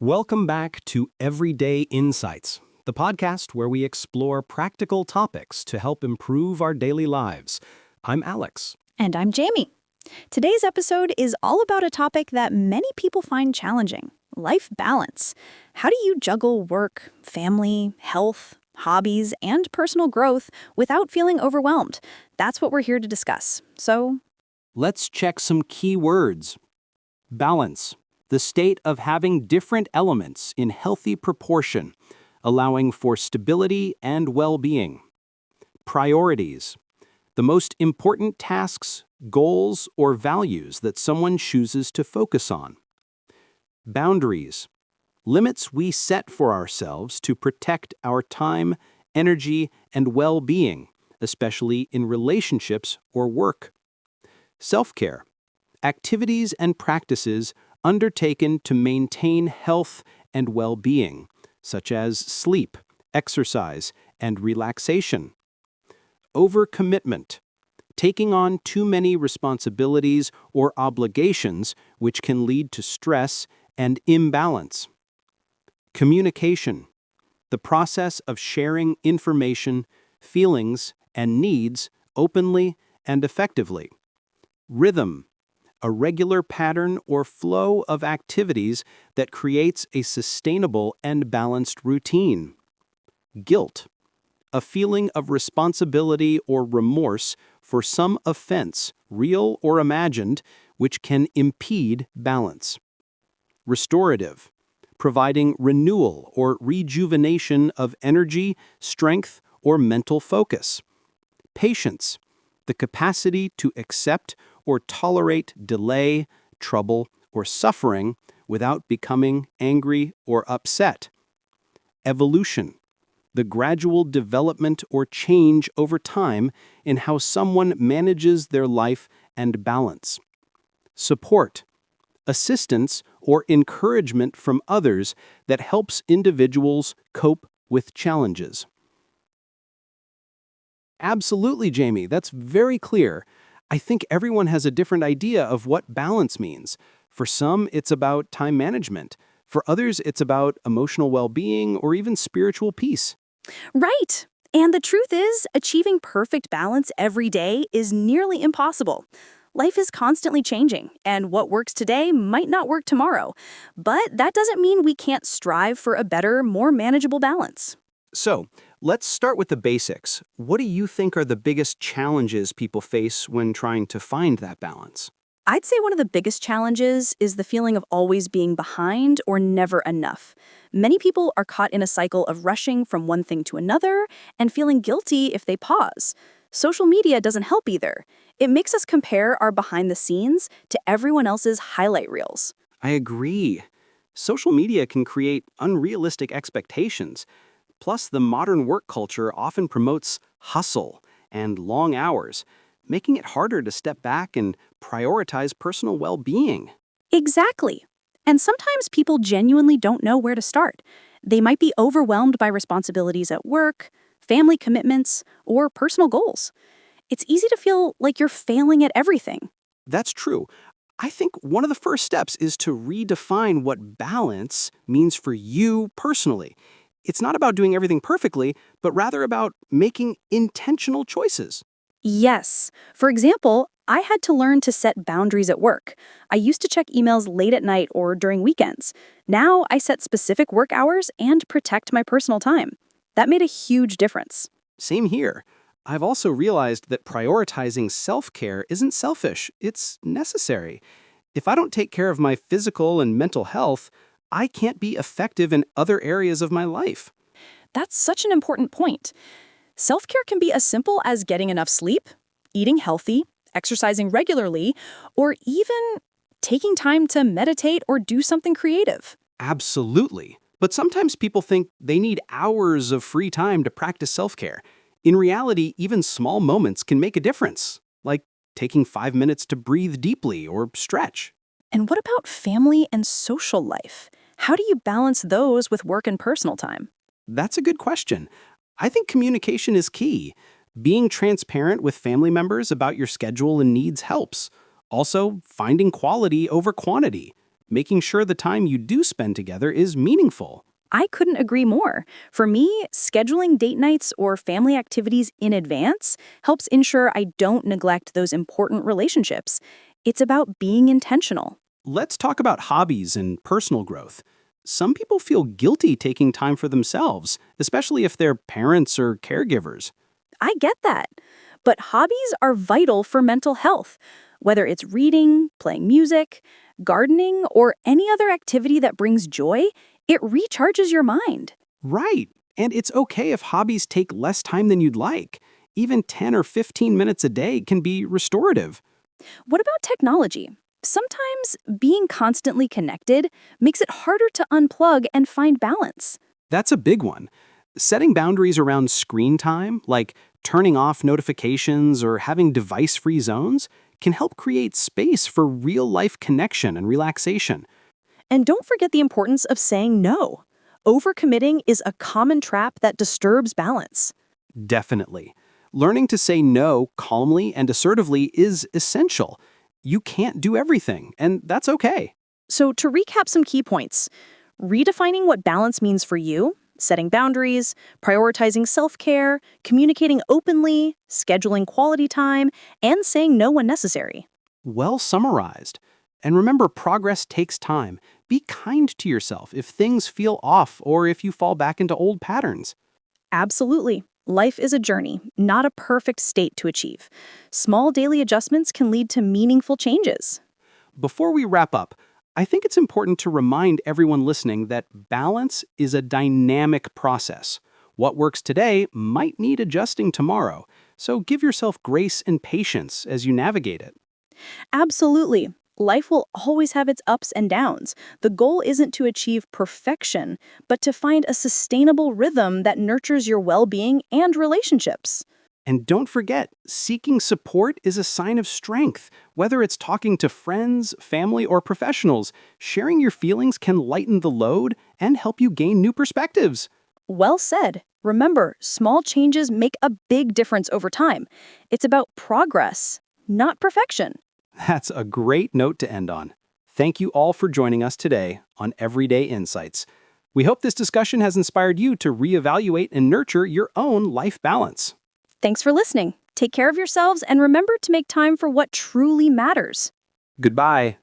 Welcome back to Everyday Insights, the podcast where we explore practical topics to help improve our daily lives. I'm Alex. And I'm Jamie. Today's episode is all about a topic that many people find challenging: life balance. How do you juggle work, family, health, hobbies, and personal growth without feeling overwhelmed? That's what we're here to discuss. So, Let's check some key words. Balance, the state of having different elements in healthy proportion, allowing for stability and well-being. Priorities, the most important tasks, goals, or values that someone chooses to focus on. Boundaries, limits we set for ourselves to protect our time, energy, and well-being, especially in relationships or work. Self-care, activities and practices undertaken to maintain health and well-being, such as sleep, exercise, and relaxation. Overcommitment, taking on too many responsibilities or obligations which can lead to stress and imbalance. Communication, the process of sharing information, feelings, and needs openly and effectively. Rhythm, a regular pattern or flow of activities that creates a sustainable and balanced routine. Guilt, a feeling of responsibility or remorse for some offense, real or imagined, which can impede balance. Restorative, providing renewal or rejuvenation of energy, strength, or mental focus. Patience, the capacity to accept or tolerate delay, trouble, or suffering without becoming angry or upset. Evolution, the gradual development or change over time in how someone manages their life and balance. Support, assistance or encouragement from others that helps individuals cope with challenges. Absolutely, Jamie, that's very clear. I think everyone has a different idea of what balance means. For some, it's about time management. For others, it's about emotional well-being or even spiritual peace. right. And the truth is, achieving perfect balance every day is nearly impossible. Life is constantly changing, and what works today might not work tomorrow. But that doesn't mean we can't strive for a better, more manageable balance. So, let's start with the basics. What do you think are the biggest challenges people face when trying to find that balance? I'd say one of the biggest challenges is the feeling of always being behind or never enough. Many people are caught in a cycle of rushing from one thing to another and feeling guilty if they pause. Social media doesn't help either. It makes us compare our behind the scenes to everyone else's highlight reels. I agree. Social media can create unrealistic expectations. Plus, the modern work culture often promotes hustle and long hours, making it harder to step back and prioritize personal well-being. Exactly. And sometimes people genuinely don't know where to start. They might be overwhelmed by responsibilities at work, family commitments, or personal goals. It's easy to feel like you're failing at everything. That's true. I think one of the first steps is to redefine what balance means for you personally. It's not about doing everything perfectly, but rather about making intentional choices. Yes. For example, I had to learn to set boundaries at work. I used to check emails late at night or during weekends. Now I set specific work hours and protect my personal time. That made a huge difference. Same here. I've also realized that prioritizing self-care isn't selfish, it's necessary. If I don't take care of my physical and mental health, I can't be effective in other areas of my life. That's such an important point. Self-care can be as simple as getting enough sleep, eating healthy, exercising regularly, or even taking time to meditate or do something creative. Absolutely. But sometimes people think they need hours of free time to practice self-care. In reality, even small moments can make a difference, like taking 5 minutes to breathe deeply or stretch. And what about family and social life? How do you balance those with work and personal time? That's a good question. I think communication is key. Being transparent with family members about your schedule and needs helps. Also, finding quality over quantity. making sure the time you do spend together is meaningful. I couldn't agree more. For me, scheduling date nights or family activities in advance helps ensure I don't neglect those important relationships. It's about being intentional. Let's talk about hobbies and personal growth. Some people feel guilty taking time for themselves, especially if they're parents or caregivers. I get that. But hobbies are vital for mental health. Whether it's reading, playing music, gardening, or any other activity that brings joy, it recharges your mind. Right. And it's okay if hobbies take less time than you'd like. Even 10 or 15 minutes a day can be restorative. What about technology? Sometimes being constantly connected makes it harder to unplug and find balance. That's a big one. Setting boundaries around screen time, like turning off notifications or having device-free zones, can help create space for real-life connection and relaxation. And don't forget the importance of saying no. Overcommitting is a common trap that disturbs balance. Definitely. Learning to say no calmly and assertively is essential. You can't do everything, and that's okay. So, to recap some key points, redefining what balance means for you, setting boundaries, prioritizing self-care, communicating openly, scheduling quality time, and saying no when necessary. Well summarized. And remember, progress takes time. Be kind to yourself if things feel off or if you fall back into old patterns. Absolutely. Life is a journey, not a perfect state to achieve. Small daily adjustments can lead to meaningful changes. Before we wrap up, I think it's important to remind everyone listening that balance is a dynamic process. What works today might need adjusting tomorrow, so give yourself grace and patience as you navigate it. Absolutely. Life will always have its ups and downs. The goal isn't to achieve perfection, but to find a sustainable rhythm that nurtures your well-being and relationships. And don't forget, seeking support is a sign of strength. Whether it's talking to friends, family, or professionals, sharing your feelings can lighten the load and help you gain new perspectives. Well said. Remember, small changes make a big difference over time. It's about progress, not perfection. That's a great note to end on. Thank you all for joining us today on Everyday Insights. We hope this discussion has inspired you to reevaluate and nurture your own life balance. Thanks for listening. Take care of yourselves and remember to make time for what truly matters. Goodbye.